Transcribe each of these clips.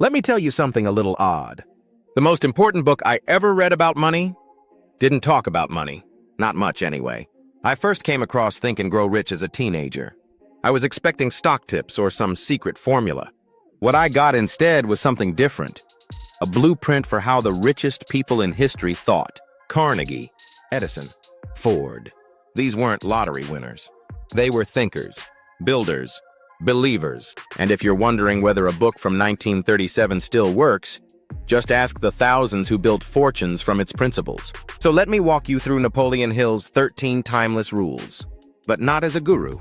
Let me tell you something a little odd. The most important book I ever read about money didn't talk about money. Not much, anyway. I first came across Think and Grow Rich as a teenager. I was expecting stock tips or some secret formula. What I got instead was something different. A blueprint for how the richest people in history thought. Carnegie, Edison, Ford. These weren't lottery winners. They were thinkers, builders, believers. And if you're wondering whether a book from 1937 still works, just ask the thousands who built fortunes from its principles. So let me walk you through Napoleon Hill's 13 timeless rules, but not as a guru,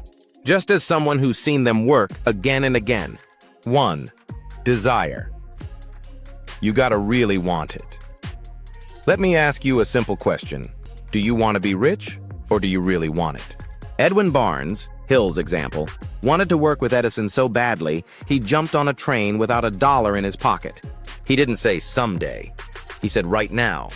just as someone who's seen them work again and again. 1. Desire. You gotta really want it. Let me ask you a simple question. Do you want to be rich, or do you really want it? Edwin Barnes, Hill's example, wanted to work with Edison so badly, he jumped on a train without $1 in his pocket. He didn't say someday. He said right now.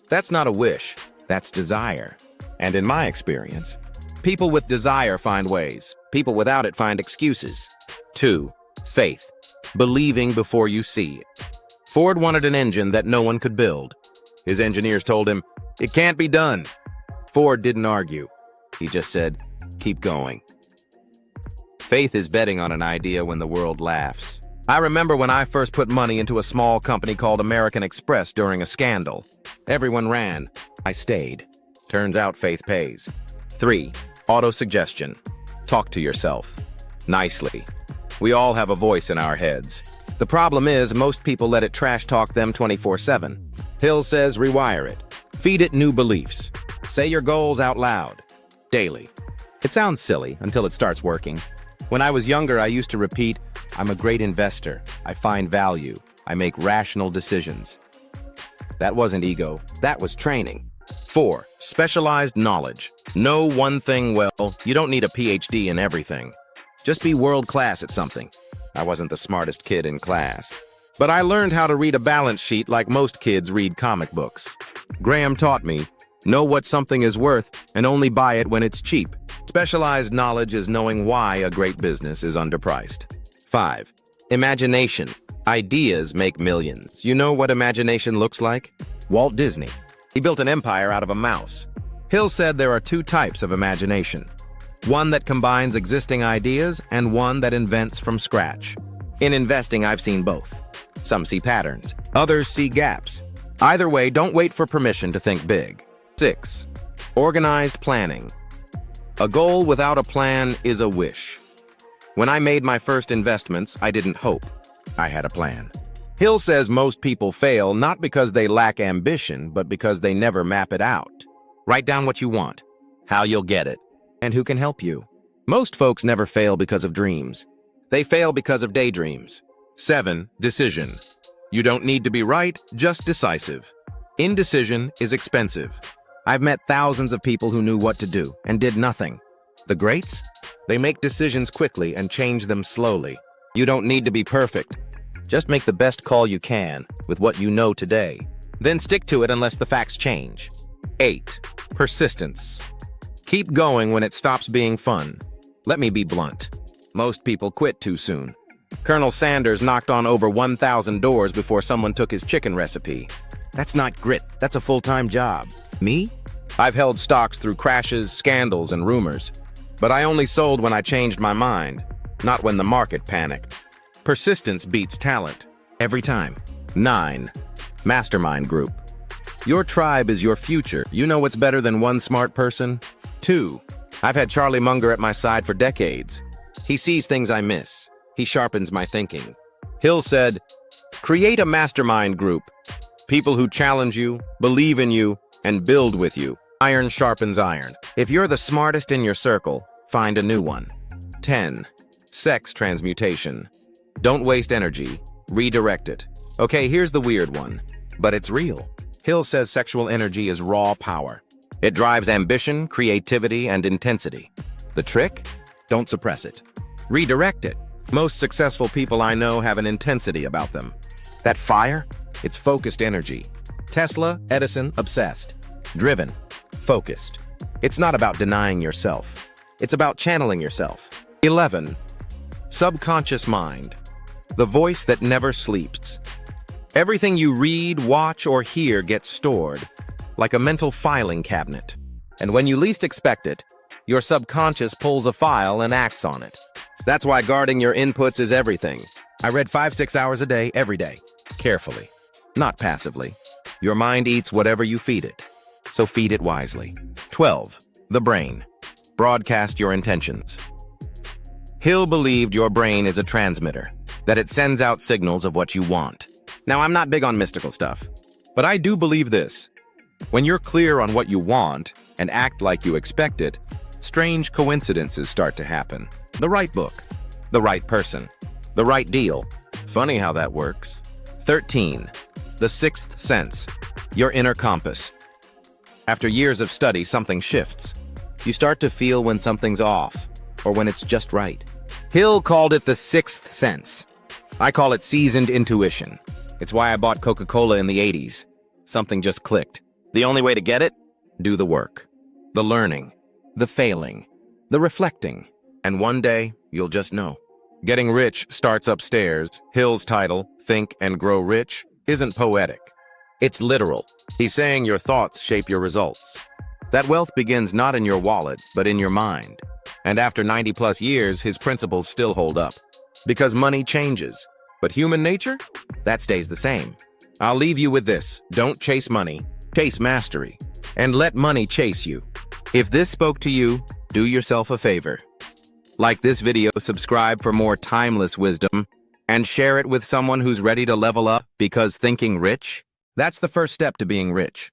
That's not a wish, that's desire. And in my experience, people with desire find ways. People without it find excuses. 2. Faith. Believing before you see it. Ford wanted an engine that no one could build. His engineers told him, "It can't be done." Ford didn't argue. He just said, "Keep going." Faith is betting on an idea when the world laughs. I remember when I first put money into a small company called American Express during a scandal. Everyone ran. I stayed. Turns out faith pays. 3. Auto-suggestion. Talk to yourself. Nicely. We all have a voice in our heads. The problem is, most people let it trash talk them 24/7. Hill says rewire it. Feed it new beliefs. Say your goals out loud. Daily. It sounds silly until it starts working. When I was younger, I used to repeat, "I'm a great investor. I find value. I make rational decisions." That wasn't ego. That was training. 4. Specialized knowledge. Know one thing well. You don't need a PhD in everything. Just be world-class at something. I wasn't the smartest kid in class, but I learned how to read a balance sheet like most kids read comic books. Graham taught me, know what something is worth and only buy it when it's cheap. Specialized knowledge is knowing why a great business is underpriced. 5. Imagination. Ideas make millions. You know what imagination looks like? Walt Disney. He built an empire out of a mouse. Hill said there are 2 types of imagination. One that combines existing ideas and one that invents from scratch. In investing, I've seen both. Some see patterns, others see gaps. Either way, don't wait for permission to think big. 6. Organized planning. A goal without a plan is a wish. When I made my first investments, I didn't hope. I had a plan. Hill says most people fail not because they lack ambition, but because they never map it out. Write down what you want, how you'll get it, and who can help you. Most folks never fail because of dreams. They fail because of daydreams. 7. Decision. You don't need to be right, just decisive. Indecision is expensive. I've met thousands of people who knew what to do and did nothing. The greats? They make decisions quickly and change them slowly. You don't need to be perfect. Just make the best call you can with what you know today. Then stick to it unless the facts change. 8. Persistence. Keep going when it stops being fun. Let me be blunt. Most people quit too soon. Colonel Sanders knocked on over 1,000 doors before someone took his chicken recipe. That's not grit, that's a full-time job. Me? I've held stocks through crashes, scandals, and rumors. But I only sold when I changed my mind, not when the market panicked. Persistence beats talent. Every time. 9. Mastermind group. Your tribe is your future. You know what's better than one smart person? 2. I've had Charlie Munger at my side for decades. He sees things I miss. He sharpens my thinking. Hill said, create a mastermind group. People who challenge you, believe in you, and build with you. Iron sharpens iron. If you're the smartest in your circle, find a new one. 10. Sex transmutation. Don't waste energy. Redirect it. Okay, here's the weird one, but it's real. Hill says sexual energy is raw power. It drives ambition, creativity, and intensity. The trick? Don't suppress it. Redirect it. Most successful people I know have an intensity about them. That fire? It's focused energy. Tesla, Edison, obsessed. Driven. Focused. It's not about denying yourself. It's about channeling yourself. 11. Subconscious mind. the voice that never sleeps. Everything you read, watch, or hear gets stored, like a mental filing cabinet. And when you least expect it, your subconscious pulls a file and acts on it. That's why guarding your inputs is everything. I read 5-6 hours a day, every day. Carefully, not passively. Your mind eats whatever you feed it, so feed it wisely. 12. The brain. Broadcast your intentions. Hill believed your brain is a transmitter, that it sends out signals of what you want. Now, I'm not big on mystical stuff, but I do believe this. When you're clear on what you want and act like you expect it, strange coincidences start to happen. The right book, the right person, the right deal. Funny how that works. 13. The sixth sense. Your inner compass. After years of study, something shifts. You start to feel when something's off, or when it's just right. Hill called it the sixth sense. I call it seasoned intuition. It's why I bought Coca-Cola in the 80s. Something just clicked. The only way to get it? Do the work. The learning. The failing. The reflecting. And one day, you'll just know. Getting Rich starts upstairs. Hill's title, Think and Grow Rich, isn't poetic. It's literal. He's saying your thoughts shape your results. That wealth begins not in your wallet, but in your mind. And after 90+ years, his principles still hold up. Because money changes. But human nature? That stays the same. I'll leave you with this. Don't chase money. Chase mastery. And let money chase you. If this spoke to you, do yourself a favor. Like this video, subscribe for more timeless wisdom, and share it with someone who's ready to level up, because thinking rich, that's the first step to being rich.